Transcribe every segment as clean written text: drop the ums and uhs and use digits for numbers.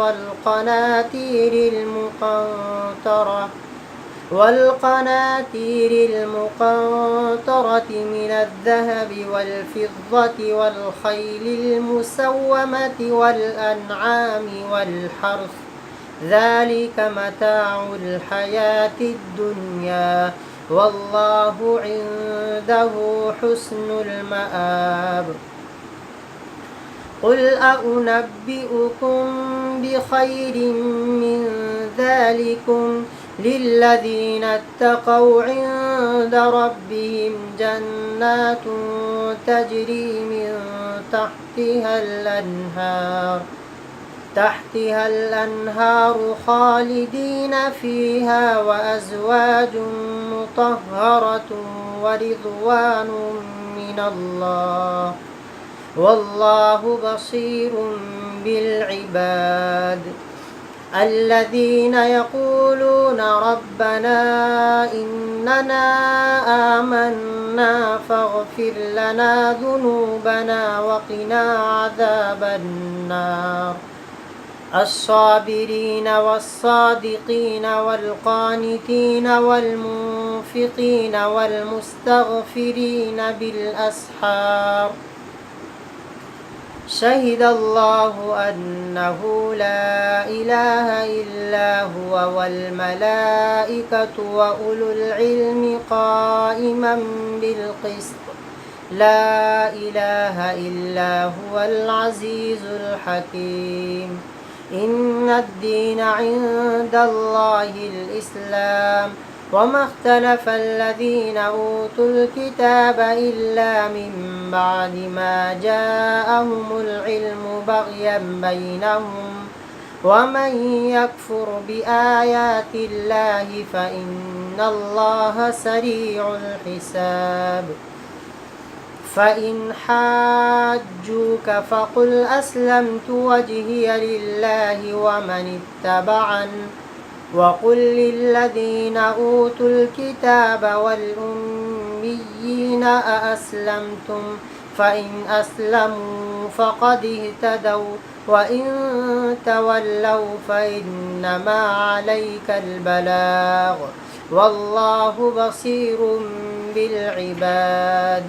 والقناطير المقنطرة من الذهب والفضة والخيل المسومة والأنعام والحرث ذلك متاع الحياة الدنيا والله عنده حسن المآب। قل أنبئكم بخير من ذلكم للذين اتقوا عند ربهم جنات تجري من تحتها الأنهار خالدين فيها وأزواج مطهرة ورضوان من الله والله بصير بالعباد. الذين يقولون ربنا إننا آمنا فاغفر لنا ذنوبنا وقنا عذاب النار. الصابرين والصادقين والقانتين والمنفقين والمستغفرين بالأسحار. شهد الله أنه لا إله إلا هو والملائكة وأولو العلم قائما بالقسط لا إله إلا هو العزيز الحكيم. إن الدين عند الله الإسلام وما اختلف الذين أوتوا الكتاب إلا من بعد ما جاءهم العلم بغيا بينهم ومن يكفر بآيات الله فإن الله سريع الحساب. فإن حاجوك فقل أسلمت وجهي لله ومن اتبعن وقل للذين أوتوا الكتاب والأميين أأسلمتم فإن أسلموا فقد اهتدوا وإن تولوا فإنما عليك البلاغ والله بصير بالعباد.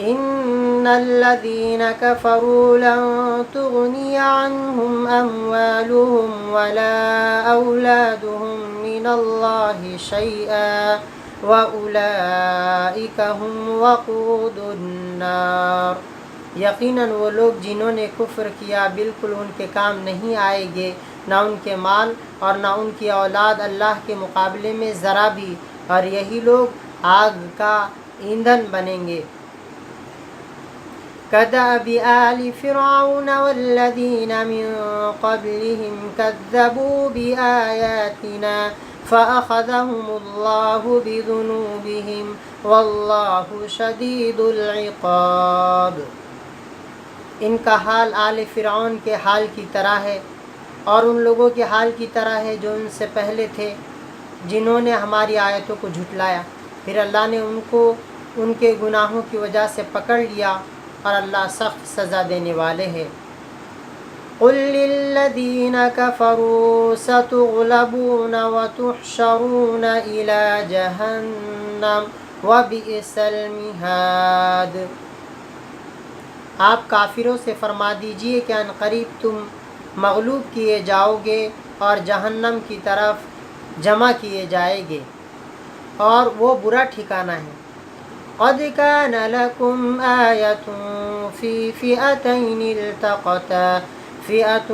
إن الذين كفروا لن تغني عنهم أموالهم ولا أولادهم من الله شيئا وأولئك هم وقود النار۔ یقیناً وہ لوگ جنہوں نے کفر کیا بالکل ان کے کام نہیں آئیں گے، نہ ان کے مال اور نہ ان کی اولاد اللہ کے مقابلے میں ذرا بھی، اور یہی لوگ آگ کا ایندھن بنیں گے۔ كدأب آل فرعون والذين من قبلهم كذبوا بآياتنا فأخذهم الله بذنوبهم والله شديد العقاب۔ ان کا حال آل فرعون کے حال کی طرح ہے اور ان لوگوں کے حال کی طرح ہے جو ان سے پہلے تھے، جنہوں نے ہماری آیتوں کو جھٹلایا، پھر اللہ نے ان کو ان کے گناہوں کی وجہ سے پکڑ لیا، اور اللہ سخت سزا دینے والے ہیں۔ قل للذین کفروا ستغلبون وتحشرون إلی جہنم وبئس المہاد۔ آپ کافروں سے فرما دیجئے کہ ان قریب تم مغلوب کیے جاؤ گے اور جہنم کی طرف جمع کیے جائیں گے، اور وہ برا ٹھکانہ ہے۔ قد كان لكم آية في فئتين التقتا فئة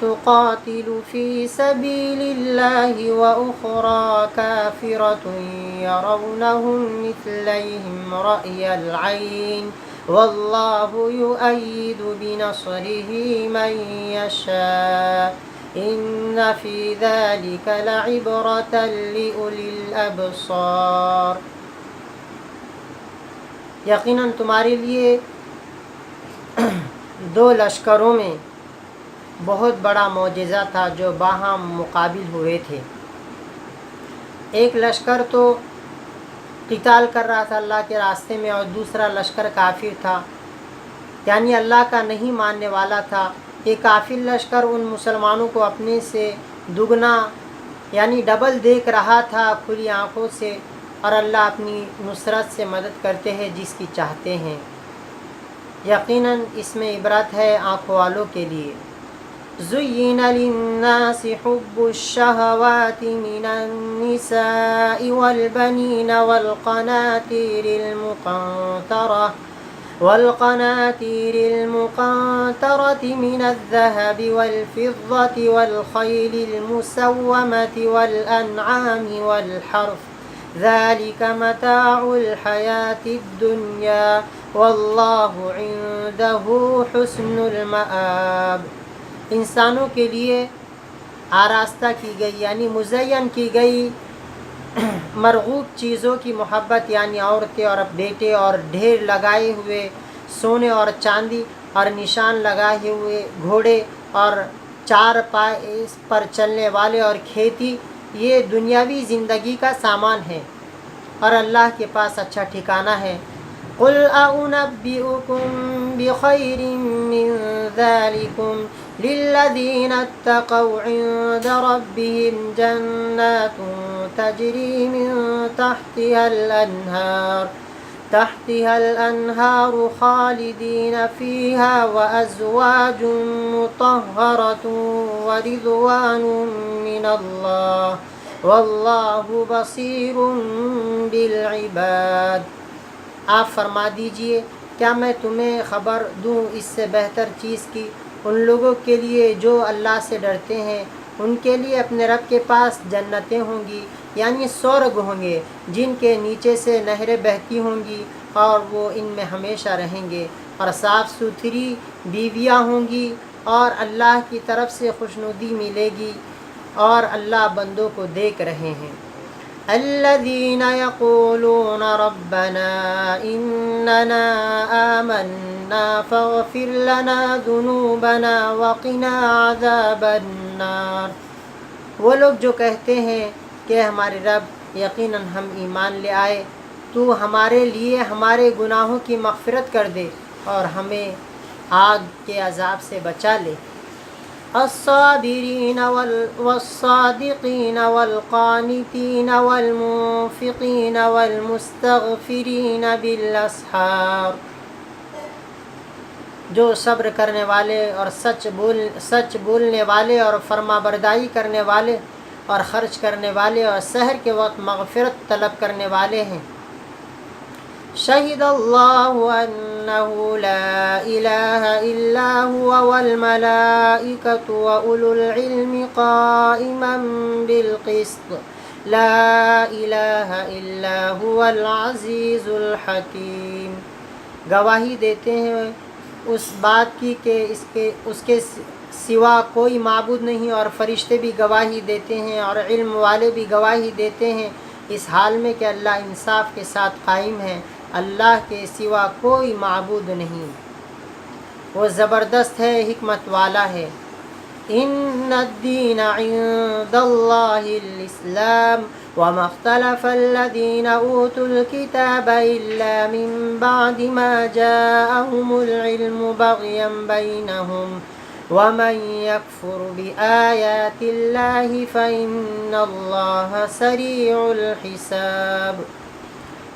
تقاتل في سبيل الله وأخرى كافرة يرونهم مثليهم رأي العين والله يؤيد بنصره من يشاء إن في ذلك لعبرة لأولي الأبصار۔ یقیناً تمہارے لیے دو لشکروں میں بہت بڑا معجزہ تھا جو باہم مقابل ہوئے تھے۔ ایک لشکر تو قتال کر رہا تھا اللہ کے راستے میں، اور دوسرا لشکر کافر تھا، یعنی اللہ کا نہیں ماننے والا تھا۔ یہ کافر لشکر ان مسلمانوں کو اپنے سے دگنا یعنی ڈبل دیکھ رہا تھا کھلی آنکھوں سے، اور اللہ اپنی نصرت سے مدد کرتے ہیں جس کی چاہتے ہیں۔ یقیناً اس میں عبرت ہے آنکھوں والوں کے لیے۔ زُيِّنَ لِلنَّاسِ حُبُّ الشَّهَوَاتِ مِنَ النِّسَاءِ وَالْبَنِينَ والقناطير المقنطرة من الذهب والفضة والخيل المسومة والأنعام والحرث ذلك متاع الحياة الدنيا والله عنده حسن المآب۔ انسانوں کے لیے آراستہ کی گئی یعنی مزین کی گئی مرغوب چیزوں کی محبت، یعنی عورتیں اور بیٹے اور ڈھیر لگائے ہوئے سونے اور چاندی اور نشان لگائے ہوئے گھوڑے اور چار پائے پر چلنے والے اور کھیتی، یہ دنیاوی زندگی کا سامان ہے، اور اللہ کے پاس اچھا ٹھکانہ ہے۔ قل أنبئكم بخير من ذلكم للذين اتقوا عند ربهم جنات تجري من تحتها الأنهار خالدين فيها وأزواج مطهرة ورضوان من الله والله بصير بالعباد۔ آپ فرما دیجئے کیا میں تمہیں خبر دوں اس سے بہتر چیز کی ان لوگوں کے لیے جو اللہ سے ڈرتے ہیں، ان کے لیے اپنے رب کے پاس جنتیں ہوں گی، یعنی سورگ ہوں گے جن کے نیچے سے نہریں بہتی ہوں گی، اور وہ ان میں ہمیشہ رہیں گے، اور صاف ستھری بیویاں ہوں گی، اور اللہ کی طرف سے خوشنودی ملے گی، اور اللہ بندوں کو دیکھ رہے ہیں۔ الذين يقولون ربنا إننا آمنا فاغفر لنا ذنوبنا وقنا عذاب النار۔ وہ لوگ جو کہتے ہیں کہ ہمارے رب یقیناً ہم ایمان لے آئے، تو ہمارے لیے ہمارے گناہوں کی مغفرت کر دے اور ہمیں آگ کے عذاب سے بچا لے۔ الصابرین والصادقین والقانتین والمنفقین والمستغفرین بالاسحار۔ جو صبر کرنے والے اور سچ بولنے والے اور فرما برداری کرنے والے اور خرچ کرنے والے اور سحر کے وقت مغفرت طلب کرنے والے ہیں۔ شہد اللہ انہ لا الہ الا ہوا والملائکۃ واولو العلم قائما بالقسط لا الہ الا ہوا العزیز الحکیم۔ گواہی دیتے ہیں اس بات کی کہ اس کے سوا کوئی معبود نہیں، اور فرشتے بھی گواہی دیتے ہیں اور علم والے بھی گواہی دیتے ہیں اس حال میں کہ اللہ انصاف کے ساتھ قائم ہے، اللہ کے سوا کوئی معبود نہیں، وہ زبردست ہے، حکمت والا ہے۔ ان الدین عند اللہ الاسلام وما اختلف الذین اوتوا الکتاب الا من بعد ما جاءهم العلم بغیا بینہم ومن یکفر بآیات اللہ فإن اللہ سریع الحساب۔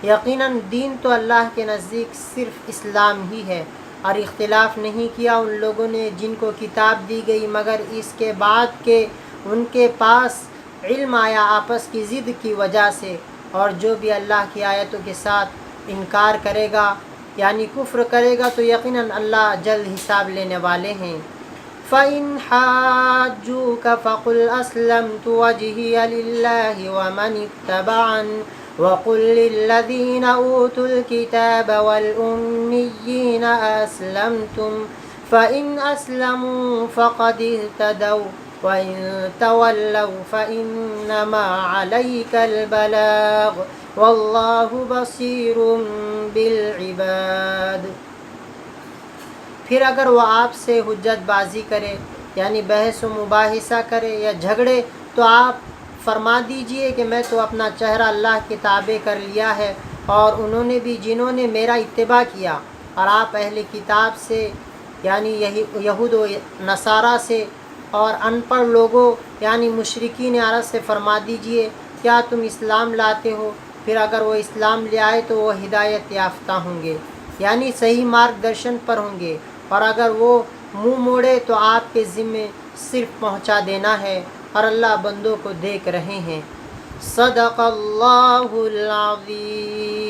یقیناً دین تو اللہ کے نزدیک صرف اسلام ہی ہے، اور اختلاف نہیں کیا ان لوگوں نے جن کو کتاب دی گئی مگر اس کے بعد کہ ان کے پاس علم آیا آپس کی ضد کی وجہ سے، اور جو بھی اللہ کی آیتوں کے ساتھ انکار کرے گا یعنی کفر کرے گا تو یقیناً اللہ جلد حساب لینے والے ہیں۔ فَإِنْ حَاجُّوكَ فَقُلْ أَسْلَمْتُ وَجْهِيَ لِلَّهِ وَمَنِ اتَّبَعَنِ وَقُلْ لِلَّذِينَ أُوتُوا الْكِتَابَ وَالْأُمِّيِّينَ أَسْلَمْتُمْ فَإِنْ أَسْلَمُوا فَقَدِ اهْتَدَوْا وَإِنْ تَوَلَّوْا فَإِنَّمَا عَلَيْكَ الْبَلَاغُ وَاللَّهُ بَصِيرٌ بِالْعِبَادِ۔ پھر اگر وہ آپ سے حجت بازی کرے یعنی بحث و مباحثہ کرے یا جھگڑے تو آپ فرما دیجئے کہ میں تو اپنا چہرہ اللہ کے تابع کر لیا ہے، اور انہوں نے بھی جنہوں نے میرا اتباع کیا، اور آپ اہل کتاب سے یعنی یہود و نصارہ سے اور ان پڑھ لوگوں یعنی مشرکین عرب سے فرما دیجئے کیا تم اسلام لاتے ہو؟ پھر اگر وہ اسلام لے آئے تو وہ ہدایت یافتہ ہوں گے یعنی صحیح مارگ درشن پر ہوں گے، اور اگر وہ منہ موڑے تو آپ کے ذمے صرف پہنچا دینا ہے، اور اللہ بندوں کو دیکھ رہے ہیں۔ صدق اللہ العظیم۔